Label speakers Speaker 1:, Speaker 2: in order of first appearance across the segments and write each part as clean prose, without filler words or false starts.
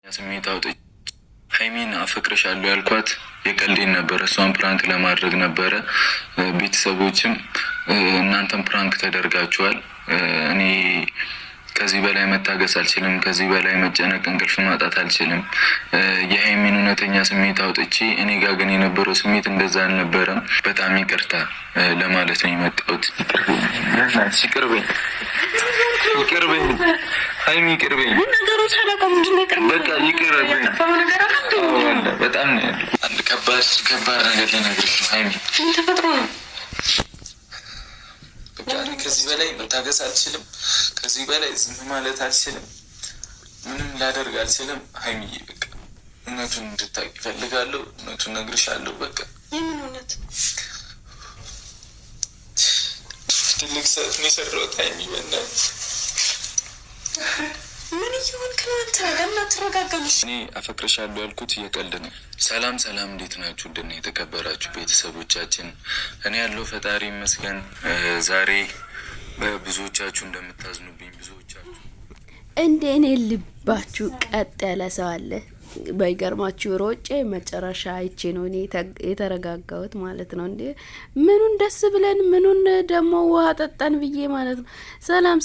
Speaker 1: ስሜት አውጥ ሃይሚን አፈቅርሻለሁ ያልኳት የቀልዴን ነበር። እሷን ፕራንክ ለማድረግ ነበረ። ቤተሰቦችም እናንተም ፕራንክ ተደርጋችኋል። እኔ ከዚህ በላይ መታገስ አልችልም። ከዚህ በላይ መጨነቅ፣ እንቅልፍ ማጣት አልችልም። የሃይሚን እውነተኛ ስሜት አውጥቼ እኔ ጋር ግን የነበረው ስሜት እንደዛ አልነበረም። በጣም ይቅርታ ለማለት ነው የመጣሁት። ይቅርበኝ ሃይሚ ይቅርበኝ። በቃ ይቅርበኝ። በጣም ነው ያለው። አንድ ከባድ ነገር ልነግርሽ ነው ሃይሚ።
Speaker 2: ተፈጥሮ ነው።
Speaker 1: በቃ ከዚህ በላይ መታገስ አልችልም። ከዚህ በላይ ዝም ማለት አልችልም። ምንም ላደርግ አልችልም። ሃይሚዬ በቃ እውነቱን እንድታውቂ እፈልጋለሁ። እውነቱን እነግርሻለሁ። በቃ
Speaker 2: የምን እውነት?
Speaker 1: ትልቅ ሰት ነው የሰራሁት ሃይሚ። በእናትሽ
Speaker 2: ምን እየሆንክ ነው አንተ? ለምን አትረጋጋም?
Speaker 1: እኔ አፈቅርሻለሁ ያልኩት የቀልድ ነው። ሰላም፣ እንዴት ናችሁ? እንደነ የተከበራችሁ ቤተሰቦቻችን፣ እኔ ያለው ፈጣሪ ይመስገን። ዛሬ ብዙዎቻችሁ እንደምታዝኑብኝ፣ ብዙዎቻችሁ
Speaker 3: እንደ እኔ ልባችሁ ቀጥ ያለ ሰው አለ። ባይገርማችሁ ሮጬ መጨረሻ አይቼ ነው እኔ የተረጋጋሁት ማለት ነው። እንዴ ምኑን ደስ ብለን ምኑን ደግሞ ውሃ ጠጣን ብዬ ማለት ነው።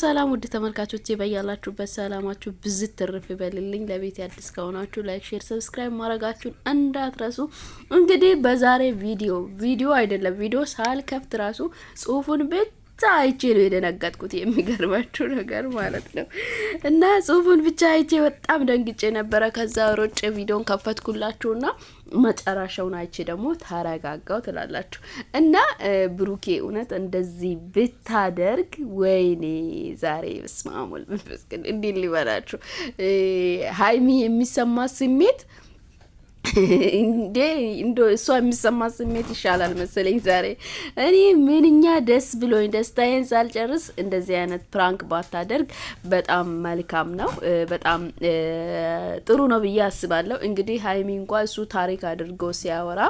Speaker 3: ሰላም ውድ ተመልካቾቼ በያላችሁበት ሰላማችሁ ብዝት ትርፍ ይበልልኝ። ለቤት አዲስ ከሆናችሁ ላይክ፣ ሼር፣ ሰብስክራይብ ማድረጋችሁን እንዳትረሱ። እንግዲህ በዛሬ ቪዲዮ አይደለም ቪዲዮ ሳልከፍት ራሱ ጽሁፉን ቤት አይቼ ነው የደነገጥኩት። የሚገርማችሁ ነገር ማለት ነው። እና ጽሁፉን ብቻ አይቼ በጣም ደንግጬ ነበረ። ከዛ ሮጬ ቪዲዮን ከፈትኩላችሁና መጨረሻውን አይቼ ደግሞ ተረጋጋው ትላላችሁ። እና ብሩኬ እውነት እንደዚህ ብታደርግ ወይኔ ዛሬ በስማሙል መንፈስከን እንዲህ ሊበላችሁ ሃይሚ የሚሰማ ስሜት እንደ እሷ የሚሰማ ስሜት ይሻላል መሰለኝ ዛሬ። እኔ ምንኛ ደስ ብሎኝ ደስታዬን ሳልጨርስ እንደዚህ አይነት ፕራንክ ባታደርግ በጣም መልካም ነው። በጣም ጥሩ ነው ብዬ አስባለሁ። እንግዲህ ሃይሚ እንኳን እሱ ታሪክ አድርጎ ሲያወራ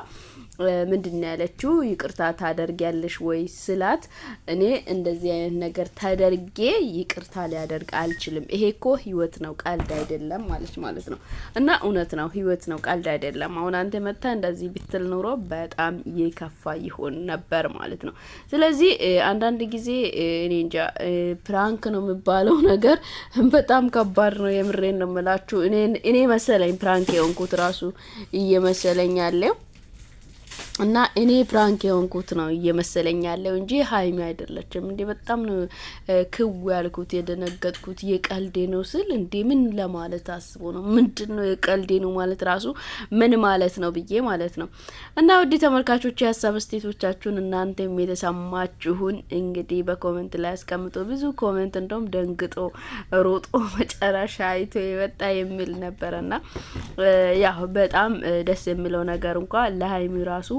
Speaker 3: ምንድን ያለችው ይቅርታ ታደርጊያለሽ ወይ ስላት፣ እኔ እንደዚህ አይነት ነገር ተደርጌ ይቅርታ ሊያደርግ አልችልም። ይሄ እኮ ህይወት ነው ቀልድ አይደለም ማለት ነው። እና እውነት ነው ህይወት ነው ቀልድ አይደለም። አሁን አንተ መታ እንደዚህ ብትል ኖሮ በጣም ይከፋ ይሆን ነበር ማለት ነው። ስለዚህ አንዳንድ ጊዜ እኔ እንጃ ፕራንክ ነው የሚባለው ነገር በጣም ከባድ ነው። የምሬን ነው የምላችሁ። እኔ መሰለኝ ፕራንክ የሆንኩት ራሱ እየመሰለኝ ያለው እና እኔ ፕራንክ የሆንኩት ነው እየመሰለኝ ያለው እንጂ ሃይሚ አይደለችም። እንዴ በጣም ነው ክው ያልኩት የደነገጥኩት። የቀልዴ ነው ስል እንዴ ምን ለማለት አስቦ ነው? ምንድነው የቀልዴ ነው ማለት ራሱ ምን ማለት ነው ብዬ ማለት ነው። እና ውድ ተመልካቾች የሀሳብ ስቴቶቻችሁን እናንተም የተሰማችሁን እንግዲህ በኮሜንት ላይ አስቀምጡ። ብዙ ኮሜንት እንደውም ደንግጦ ሮጦ መጨረሻ አይቶ የወጣ የሚል ነበርና ያው በጣም ደስ የሚለው ነገር እንኳን ለሃይሚ ራሱ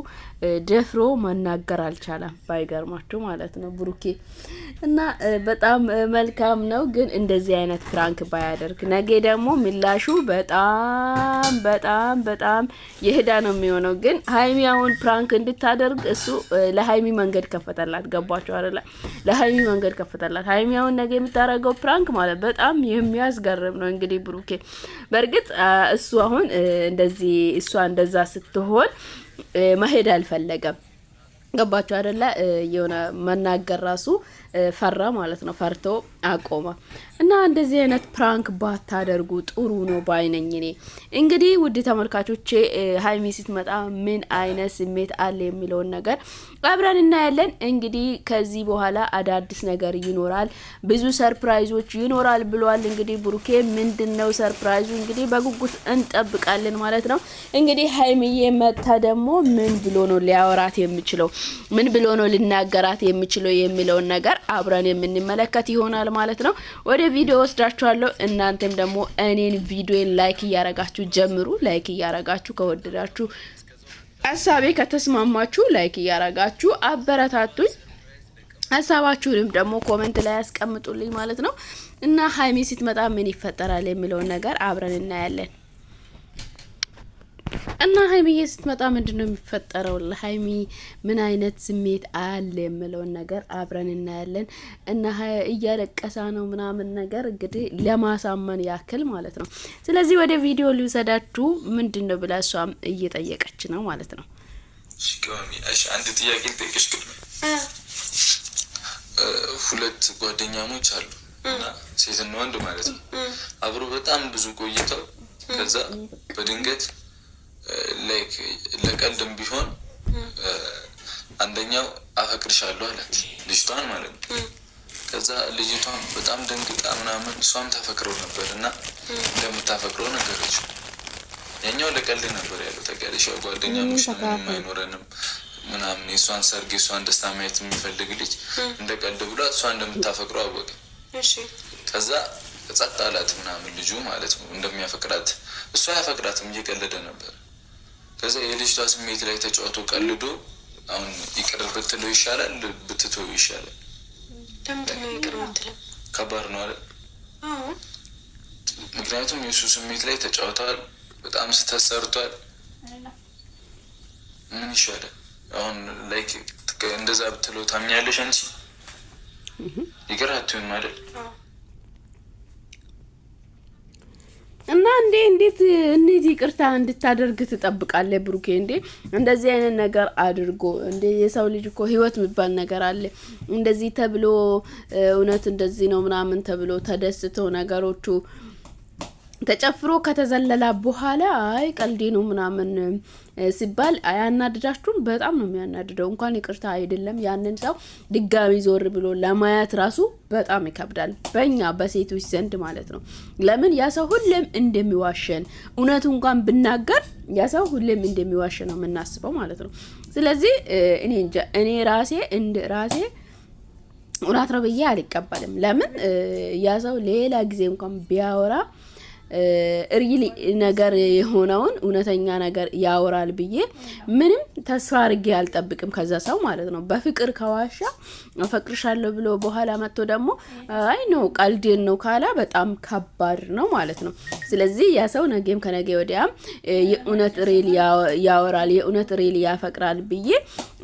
Speaker 3: ደፍሮ መናገር አልቻለም። ባይገርማችሁ ማለት ነው ብሩኬ። እና በጣም መልካም ነው። ግን እንደዚህ አይነት ፕራንክ ባያደርግ ነገ ደግሞ ምላሹ በጣም የሄዳ ነው የሚሆነው። ግን ሃይሚ አሁን ፕራንክ እንድታደርግ እሱ ለሃይሚ መንገድ ከፈተላት። ገባችሁ አይደለ? ለሃይሚ መንገድ ከፈተላት። ሃይሚ አሁን ነገ የምታደርገው ፕራንክ ማለት በጣም የሚያስገርም ነው። እንግዲህ ብሩኬ በእርግጥ እሱ አሁን እንደዚህ እሷ እንደዛ ስትሆን መሄድ አልፈለገም። ገባችሁ አይደለ? የሆነ መናገር ራሱ ፈራ ማለት ነው። ፈርቶ አቆመ። እና እንደዚህ አይነት ፕራንክ ባታደርጉ ጥሩ ነው ባይነኝ እኔ። እንግዲህ ውድ ተመልካቾቼ ሃይሚ ስትመጣ ምን አይነት ስሜት አለ የሚለውን ነገር አብረን እናያለን። እንግዲህ ከዚህ በኋላ አዳዲስ ነገር ይኖራል፣ ብዙ ሰርፕራይዞች ይኖራል ብሏል። እንግዲህ ብሩኬ ምንድነው ሰርፕራይዙ? እንግዲህ በጉጉት እንጠብቃለን ማለት ነው። እንግዲህ ሃይሚዬ መታ ደግሞ ምን ብሎ ነው ሊያወራት የሚችለው፣ ምን ብሎ ነው ሊናገራት የሚችለው የሚለውን ነገር አብረን የምንመለከት ይሆናል ማለት ነው። ወደ ቪዲዮ ወስዳችኋለሁ። እናንተም ደግሞ እኔን ቪዲዮን ላይክ እያረጋችሁ ጀምሩ። ላይክ እያረጋችሁ ከወደዳችሁ ሀሳቤ ከተስማማችሁ ላይክ እያረጋችሁ አበረታቱኝ። ሀሳባችሁንም ደግሞ ኮሜንት ላይ ያስቀምጡልኝ ማለት ነው። እና ሃይሚ ስትመጣ ምን ይፈጠራል የሚለውን ነገር አብረን እናያለን። እና ሀይሚዬ ስትመጣ ምንድነው የሚፈጠረው? ለሀይሚ ምን አይነት ስሜት አለ የምለውን ነገር አብረን እናያለን። እና እያለቀሳ ነው ምናምን ነገር እንግዲህ ለማሳመን ያክል ማለት ነው። ስለዚህ ወደ ቪዲዮ ሊወሰዳችሁ ምንድነው ብላ እሷም እየጠየቀች ነው ማለት ነው።
Speaker 1: እሺ አንድ ጥያቄ ልጠይቅሽ። ሁለት ጓደኛሞች አሉ እና ሴትና ወንድ ማለት ነው። አብሮ በጣም ብዙ ቆይተው ከዛ በድንገት ላይክ ለቀልድም ቢሆን አንደኛው አፈቅርሻለሁ አላት ልጅቷን ማለት ነው። ከዛ ልጅቷን በጣም ደንግጣ ምናምን እሷም ታፈቅረው ነበር እና እንደምታፈቅረው ነገረችው። ያኛው ለቀልድ ነበር ያለው ተቀልሽ ጓደኛሞች ምንም አይኖረንም ምናምን የእሷን ሰርግ የእሷን ደስታ ማየት የሚፈልግ ልጅ እንደ ቀልድ ብሏት እሷ እንደምታፈቅረው አወቀ። ከዛ ጸጥ አላት ምናምን ልጁ ማለት ነው እንደሚያፈቅራት እሷ ያፈቅራትም እየቀለደ ነበር። ከዛ የልጅቷ ስሜት ላይ ተጫውቶ ቀልዶ አሁን ይቅር ብትለው ይሻላል ብትተው ይሻላል?
Speaker 2: ለምንድነው ይቅር የምትለው?
Speaker 1: ከባድ ነው አይደል? ምክንያቱም የእሱ ስሜት ላይ ተጫውተዋል፣ በጣም ስተሰርቷል። ምን ይሻላል አሁን? ላይክ እንደዛ ብትለው ታምኛለሽ አንቺ? ይቅር አትይም አይደል?
Speaker 3: እና እንዴት ይቅርታ እንድታደርግ ትጠብቃለህ? ብሩኬ እንዴ እንደዚህ አይነት ነገር አድርጎ እንዴ የሰው ልጅ እኮ ህይወት የሚባል ነገር አለ። እንደዚህ ተብሎ እውነት እንደዚህ ነው ምናምን ተብሎ ተደስቶ ነገሮቹ ተጨፍሮ ከተዘለላ በኋላ አይ ቀልዴ ነው ምናምን ሲባል አያናድዳችሁም? በጣም ነው የሚያናድደው። እንኳን ይቅርታ አይደለም ያንን ሰው ድጋሚ ዞር ብሎ ለማየት ራሱ በጣም ይከብዳል፣ በእኛ በሴቶች ዘንድ ማለት ነው። ለምን ያ ሰው ሁሌም እንደሚዋሸን እውነቱ እንኳን ብናገር ያ ሰው ሁሌም እንደሚዋሽ ነው የምናስበው ማለት ነው። ስለዚህ እኔ እንጃ እኔ ራሴ እውነት ነው ብዬ አልቀበልም። ለምን ያ ሰው ሌላ ጊዜ እንኳን ቢያወራ ሪሊ ነገር የሆነውን እውነተኛ ነገር ያወራል ብዬ ምንም ተስፋ አድርጌ አልጠብቅም ከዛ ሰው ማለት ነው። በፍቅር ከዋሻ አፈቅርሻለሁ ብሎ በኋላ መጥቶ ደግሞ አይ ነው ቀልዴን ነው ካላ በጣም ከባድ ነው ማለት ነው። ስለዚህ ያ ሰው ነገም ከነገ ወዲያም የእውነት ሪሊ ያወራል የእውነት ሪሊ ያፈቅራል ብዬ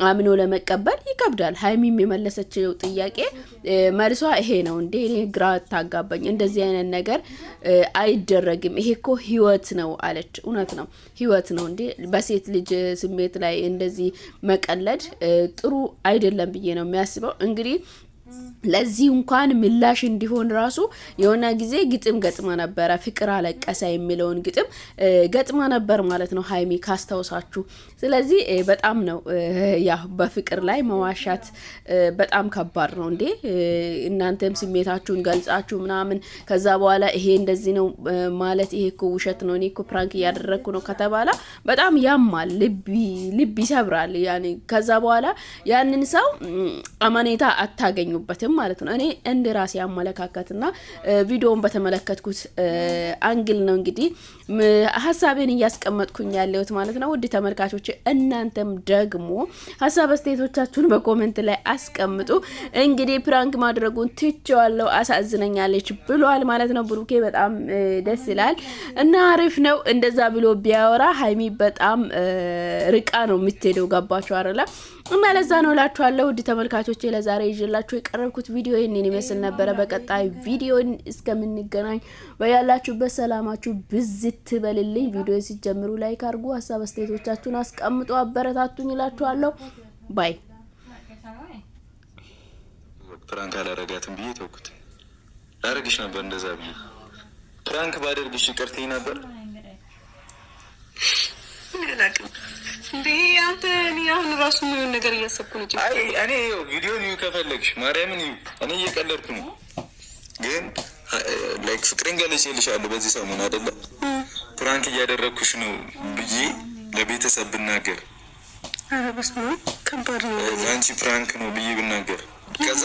Speaker 3: አምኖ ለመቀበል ይከብዳል። ሀይሚም የመለሰችው ጥያቄ መልሷ ይሄ ነው እንዴ? እኔ ግራ ታጋባኝ። እንደዚህ አይነት ነገር አይደረግም፣ ይሄ እኮ ህይወት ነው አለች። እውነት ነው ህይወት ነው እንዴ? በሴት ልጅ ስሜት ላይ እንደዚህ መቀለድ ጥሩ አይደለም ብዬ ነው የሚያስበው። እንግዲህ ለዚህ እንኳን ምላሽ እንዲሆን ራሱ የሆነ ጊዜ ግጥም ገጥማ ነበረ፣ ፍቅር አለቀሰ የሚለውን ግጥም ገጥማ ነበር ማለት ነው ሀይሚ ካስታውሳችሁ። ስለዚህ በጣም ነው ያ በፍቅር ላይ መዋሻት በጣም ከባድ ነው እንዴ። እናንተም ስሜታችሁን ገልጻችሁ ምናምን ከዛ በኋላ ይሄ እንደዚህ ነው ማለት ይሄ እኮ ውሸት ነው፣ እኔ እኮ ፕራንክ እያደረግኩ ነው ከተባለ በጣም ያማል፣ ልብ ይሰብራል። ያኔ ከዛ በኋላ ያንን ሰው አማኔታ አታገኙበትም ማለት ነው። እኔ እንደ ራሴ አመለካከትና ቪዲዮውን በተመለከትኩት አንግል ነው እንግዲህ ሀሳቤን እያስቀመጥኩኝ ያለሁት ማለት ነው። ውድ ተመልካቾች እናንተም ደግሞ ሀሳብ አስተያየቶቻችሁን በኮሜንት ላይ አስቀምጡ። እንግዲህ ፕራንክ ማድረጉን ትቼዋለሁ፣ አሳዝነኛለች ብሏል ማለት ነው ብሩኬ። በጣም ደስ ይላል እና አሪፍ ነው እንደዛ ብሎ ቢያወራ። ሀይሚ በጣም ርቃ ነው የምትሄደው፣ ገባችሁ አይደለ? እና ለዛ ነው እላችኋለሁ ውድ ተመልካቾቼ ለዛሬ ይዤላችሁ የቀረብኩት ቪዲዮ ይህንን ይመስል ነበረ። በቀጣይ ቪዲዮ እስከምንገናኝ በያላችሁበት ሰላማችሁ ብዝት በልልኝ። ቪዲዮ ሲጀምሩ ላይክ አድርጉ፣ ሀሳብ አስተያየቶቻችሁን አስቀምጡ፣ አበረታቱኝ እላችኋለሁ። ባይ።
Speaker 1: ፕራንክ አላረጋትም ብዬ ተውኩት። ላረግሽ ነበር እንደዛ ብዬ ፕራንክ ባደርግሽ ይቅርትኝ ነበር።
Speaker 2: እንዴ አንተ እኔ አሁን ራሱ ምን ነገር እያሰብኩ ነው።
Speaker 1: አይ እኔ ቪዲዮን ይኸው ከፈለግሽ ማርያምን ይኸው እኔ እየቀለድኩ ነው፣ ግን ላይክ ፍቅሬን ገልጬልሻለሁ በዚህ ሰሞን አይደለ ፕራንክ እያደረግኩሽ ነው ብዬ ለቤተሰብ ብናገር፣
Speaker 2: ኧረ በስመ አብ ከባድ ነው።
Speaker 1: አንቺ ፕራንክ ነው ብዬ ብናገር ከዛ